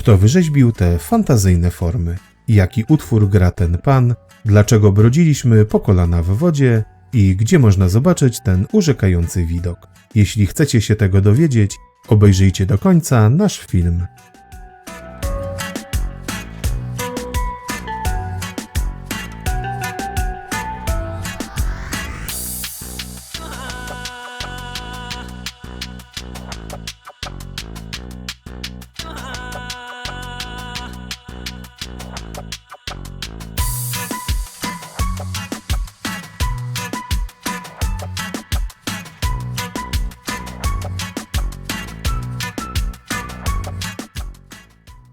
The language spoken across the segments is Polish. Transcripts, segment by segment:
Kto wyrzeźbił te fantazyjne formy? Jaki utwór gra ten pan? Dlaczego brodziliśmy po kolana w wodzie? I gdzie można zobaczyć ten urzekający widok? Jeśli chcecie się tego dowiedzieć, obejrzyjcie do końca nasz film.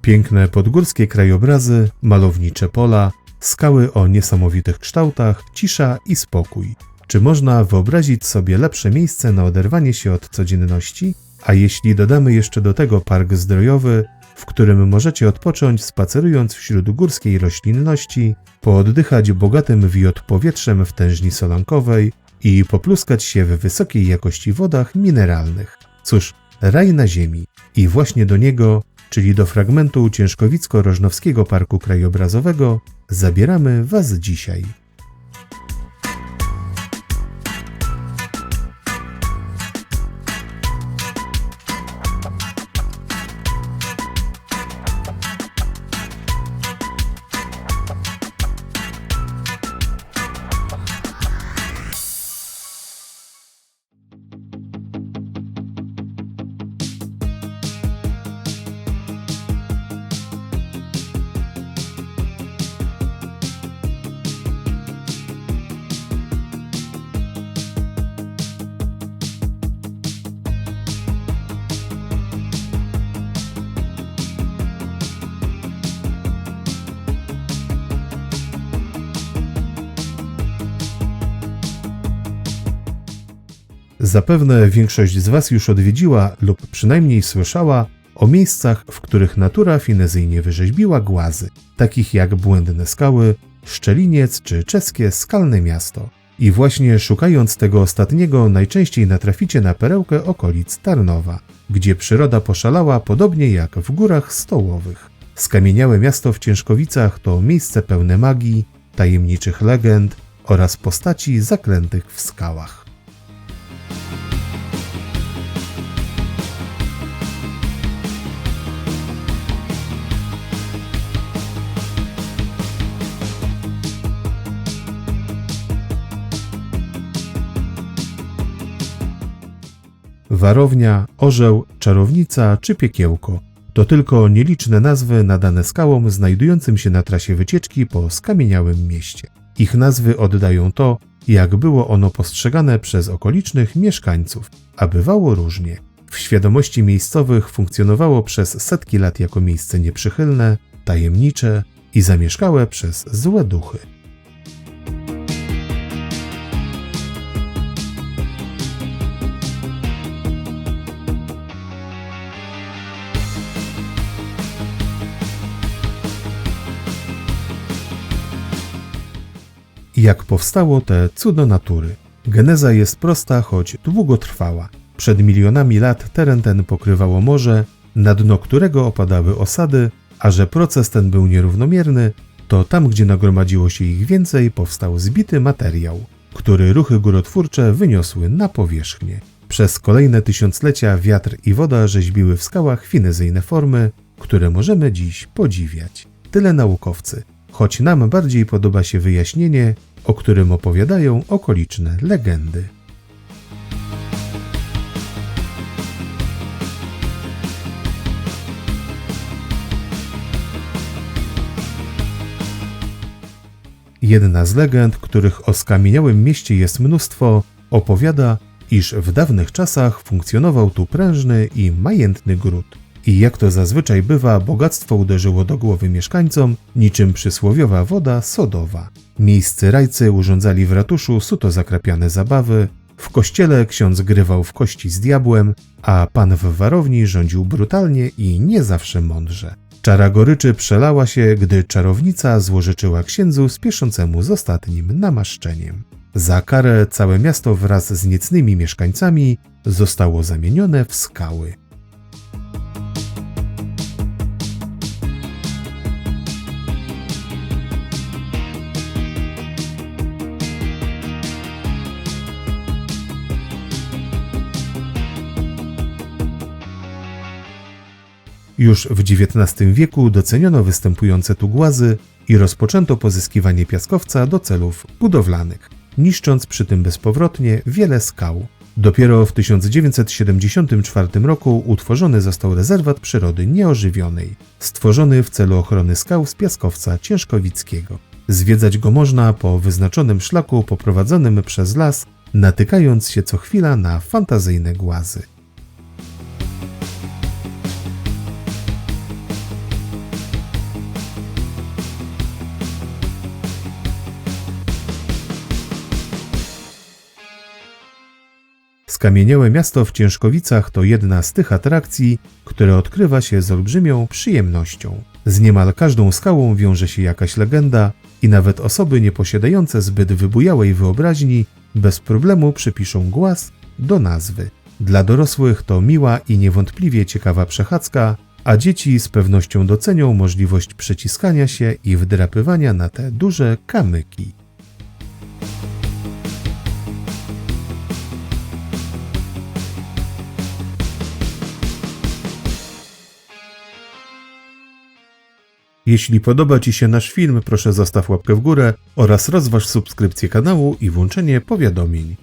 Piękne podgórskie krajobrazy, malownicze pola, skały o niesamowitych kształtach, cisza i spokój. Czy można wyobrazić sobie lepsze miejsce na oderwanie się od codzienności? A jeśli dodamy jeszcze do tego park zdrojowy, w którym możecie odpocząć spacerując wśród górskiej roślinności, pooddychać bogatym wiot powietrzem w tężni solankowej i popluskać się w wysokiej jakości wodach mineralnych. Cóż, raj na ziemi. I właśnie do niego, czyli do fragmentu Ciężkowicko-Rożnowskiego Parku Krajobrazowego, zabieramy Was dzisiaj. Zapewne większość z Was już odwiedziła lub przynajmniej słyszała o miejscach, w których natura finezyjnie wyrzeźbiła głazy, takich jak Błędne Skały, Szczeliniec czy czeskie Skalne Miasto. I właśnie szukając tego ostatniego najczęściej natraficie na perełkę okolic Tarnowa, gdzie przyroda poszalała podobnie jak w Górach Stołowych. Skamieniałe miasto w Ciężkowicach to miejsce pełne magii, tajemniczych legend oraz postaci zaklętych w skałach. Warownia, Orzeł, Czarownica czy Piekiełko to tylko nieliczne nazwy nadane skałom znajdującym się na trasie wycieczki po skamieniałym mieście. Ich nazwy oddają to, jak było ono postrzegane przez okolicznych mieszkańców, a bywało różnie. W świadomości miejscowych funkcjonowało przez setki lat jako miejsce nieprzychylne, tajemnicze i zamieszkałe przez złe duchy. Jak powstało te cudo natury? Geneza jest prosta, choć długotrwała. Przed milionami lat teren ten pokrywało morze, na dno którego opadały osady, a że proces ten był nierównomierny, to tam, gdzie nagromadziło się ich więcej, powstał zbity materiał, który ruchy górotwórcze wyniosły na powierzchnię. Przez kolejne tysiąclecia wiatr i woda rzeźbiły w skałach finezyjne formy, które możemy dziś podziwiać. Tyle naukowcy, choć nam bardziej podoba się wyjaśnienie, o którym opowiadają okoliczne legendy. Jedna z legend, których o skamieniałym mieście jest mnóstwo, opowiada, iż w dawnych czasach funkcjonował tu prężny i majętny gród. I jak to zazwyczaj bywa, bogactwo uderzyło do głowy mieszkańcom, niczym przysłowiowa woda sodowa. Miejscy rajcy urządzali w ratuszu suto zakrapiane zabawy, w kościele ksiądz grywał w kości z diabłem, a pan w warowni rządził brutalnie i nie zawsze mądrze. Czara goryczy przelała się, gdy czarownica złorzeczyła księdzu spieszącemu z ostatnim namaszczeniem. Za karę całe miasto wraz z niecnymi mieszkańcami zostało zamienione w skały. Już w XIX wieku doceniono występujące tu głazy i rozpoczęto pozyskiwanie piaskowca do celów budowlanych, niszcząc przy tym bezpowrotnie wiele skał. Dopiero w 1974 roku utworzony został rezerwat przyrody nieożywionej, stworzony w celu ochrony skał z piaskowca ciężkowickiego. Zwiedzać go można po wyznaczonym szlaku poprowadzonym przez las, natykając się co chwila na fantazyjne głazy. Skamieniałe miasto w Ciężkowicach to jedna z tych atrakcji, które odkrywa się z olbrzymią przyjemnością. Z niemal każdą skałą wiąże się jakaś legenda i nawet osoby nieposiadające zbyt wybujałej wyobraźni bez problemu przypiszą głaz do nazwy. Dla dorosłych to miła i niewątpliwie ciekawa przechadzka, a dzieci z pewnością docenią możliwość przeciskania się i wdrapywania na te duże kamyki. Jeśli podoba Ci się nasz film, proszę zostaw łapkę w górę oraz rozważ subskrypcję kanału i włączenie powiadomień.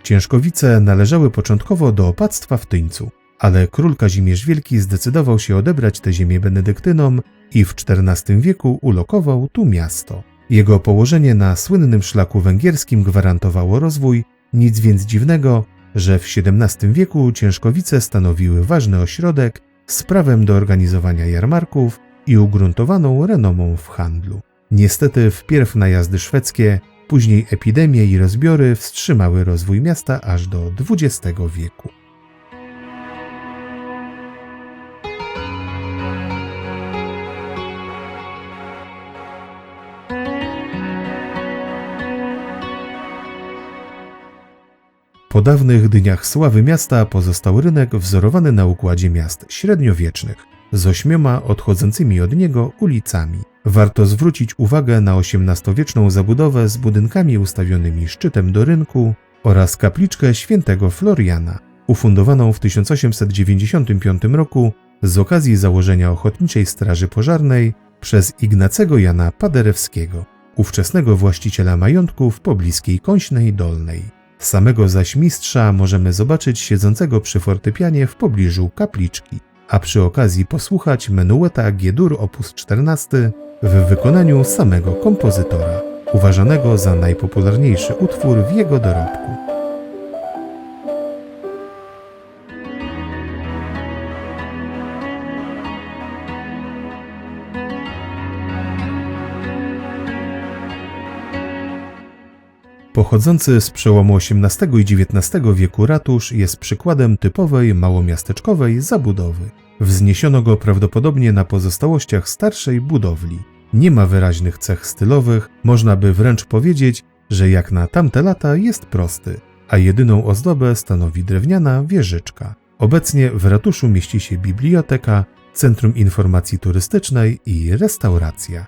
Ciężkowice należały początkowo do opactwa w Tyńcu, ale król Kazimierz Wielki zdecydował się odebrać tę ziemię benedyktynom i w XIV wieku ulokował tu miasto. Jego położenie na słynnym szlaku węgierskim gwarantowało rozwój, nic więc dziwnego, że w XVII wieku Ciężkowice stanowiły ważny ośrodek z prawem do organizowania jarmarków i ugruntowaną renomą w handlu. Niestety wpierw najazdy szwedzkie, później epidemie i rozbiory wstrzymały rozwój miasta aż do XX wieku. Po dawnych dniach sławy miasta pozostał rynek wzorowany na układzie miast średniowiecznych, z 8 odchodzącymi od niego ulicami. Warto zwrócić uwagę na XVIII-wieczną zabudowę z budynkami ustawionymi szczytem do rynku oraz kapliczkę świętego Floriana, ufundowaną w 1895 roku z okazji założenia Ochotniczej Straży Pożarnej przez Ignacego Jana Paderewskiego, ówczesnego właściciela majątku w pobliskiej Kąśnej Dolnej. Samego zaś mistrza możemy zobaczyć siedzącego przy fortepianie w pobliżu kapliczki, a przy okazji posłuchać menueta G-dur op. 14 w wykonaniu samego kompozytora, uważanego za najpopularniejszy utwór w jego dorobku. Pochodzący z przełomu XVIII i XIX wieku ratusz jest przykładem typowej małomiasteczkowej zabudowy. Wzniesiono go prawdopodobnie na pozostałościach starszej budowli. Nie ma wyraźnych cech stylowych, można by wręcz powiedzieć, że jak na tamte lata jest prosty, a jedyną ozdobę stanowi drewniana wieżyczka. Obecnie w ratuszu mieści się biblioteka, centrum informacji turystycznej i restauracja.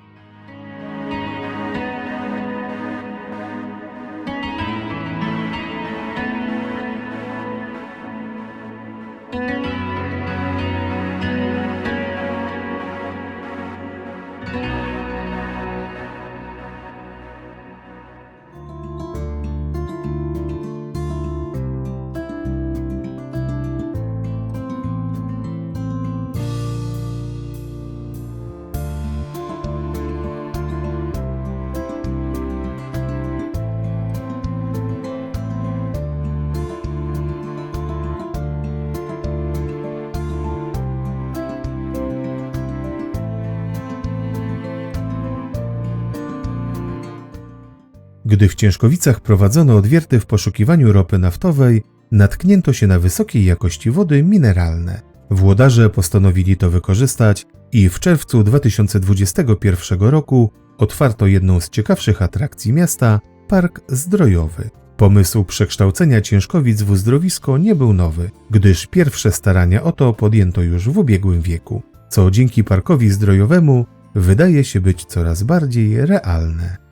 Gdy w Ciężkowicach prowadzono odwierty w poszukiwaniu ropy naftowej, natknięto się na wysokiej jakości wody mineralne. Włodarze postanowili to wykorzystać i w czerwcu 2021 roku otwarto jedną z ciekawszych atrakcji miasta – Park Zdrojowy. Pomysł przekształcenia Ciężkowic w uzdrowisko nie był nowy, gdyż pierwsze starania o to podjęto już w ubiegłym wieku, co dzięki Parkowi Zdrojowemu wydaje się być coraz bardziej realne.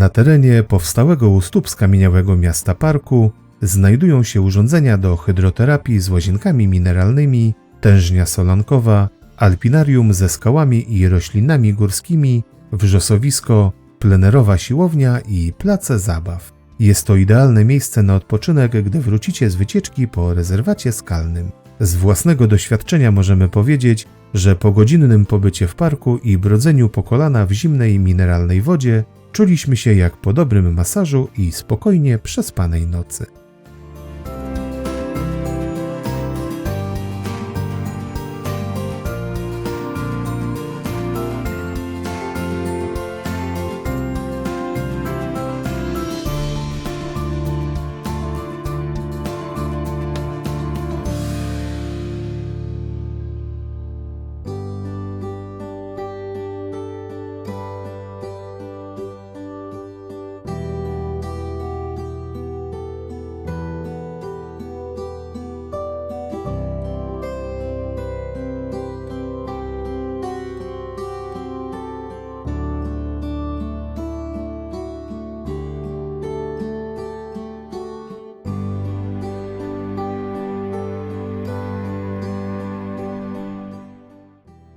Na terenie powstałego u stóp skamieniałego miasta parku znajdują się urządzenia do hydroterapii z łazienkami mineralnymi, tężnia solankowa, alpinarium ze skałami i roślinami górskimi, wrzosowisko, plenerowa siłownia i place zabaw. Jest to idealne miejsce na odpoczynek, gdy wrócicie z wycieczki po rezerwacie skalnym. Z własnego doświadczenia możemy powiedzieć, że po godzinnym pobycie w parku i brodzeniu po kolana w zimnej mineralnej wodzie czuliśmy się jak po dobrym masażu i spokojnie przespanej nocy.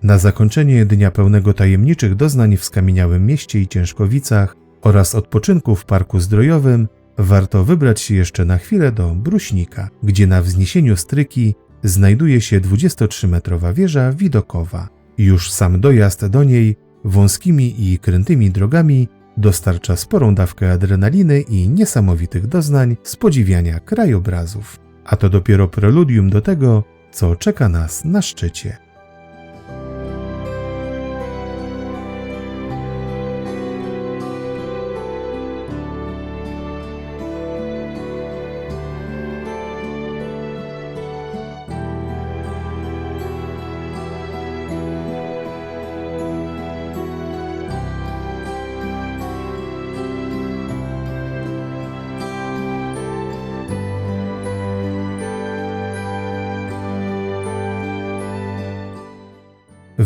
Na zakończenie dnia pełnego tajemniczych doznań w skamieniałym mieście i Ciężkowicach oraz odpoczynku w Parku Zdrojowym warto wybrać się jeszcze na chwilę do Bruśnika, gdzie na wzniesieniu Stryki znajduje się 23-metrowa wieża widokowa. Już sam dojazd do niej wąskimi i krętymi drogami dostarcza sporą dawkę adrenaliny i niesamowitych doznań z podziwiania krajobrazów. A to dopiero preludium do tego, co czeka nas na szczycie.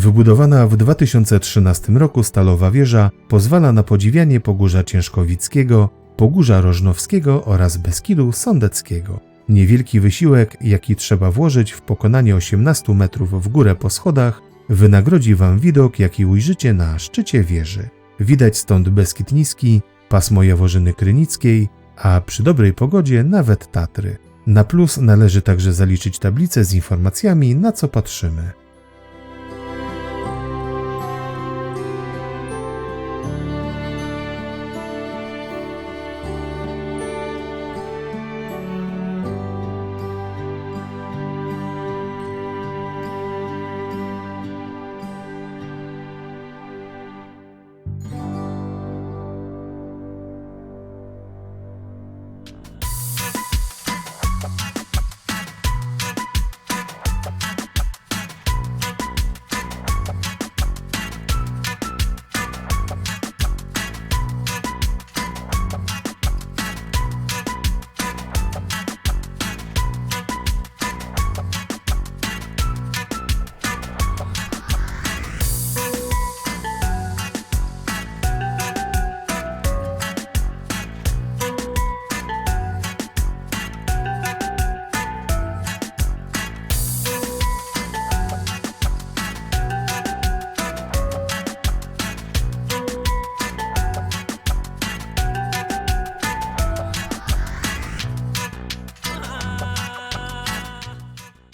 Wybudowana w 2013 roku stalowa wieża pozwala na podziwianie Pogórza Ciężkowickiego, Pogórza Rożnowskiego oraz Beskidu Sądeckiego. Niewielki wysiłek, jaki trzeba włożyć w pokonanie 18 metrów w górę po schodach, wynagrodzi Wam widok, jaki ujrzycie na szczycie wieży. Widać stąd Beskid Niski, pasmo Jaworzyny Krynickiej, a przy dobrej pogodzie nawet Tatry. Na plus należy także zaliczyć tablicę z informacjami, na co patrzymy.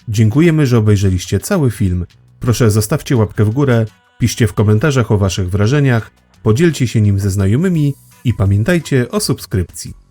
Dziękujemy, że obejrzeliście cały film. Proszę zostawcie łapkę w górę, Piszcie w komentarzach o waszych wrażeniach, podzielcie się nim ze znajomymi i pamiętajcie o subskrypcji.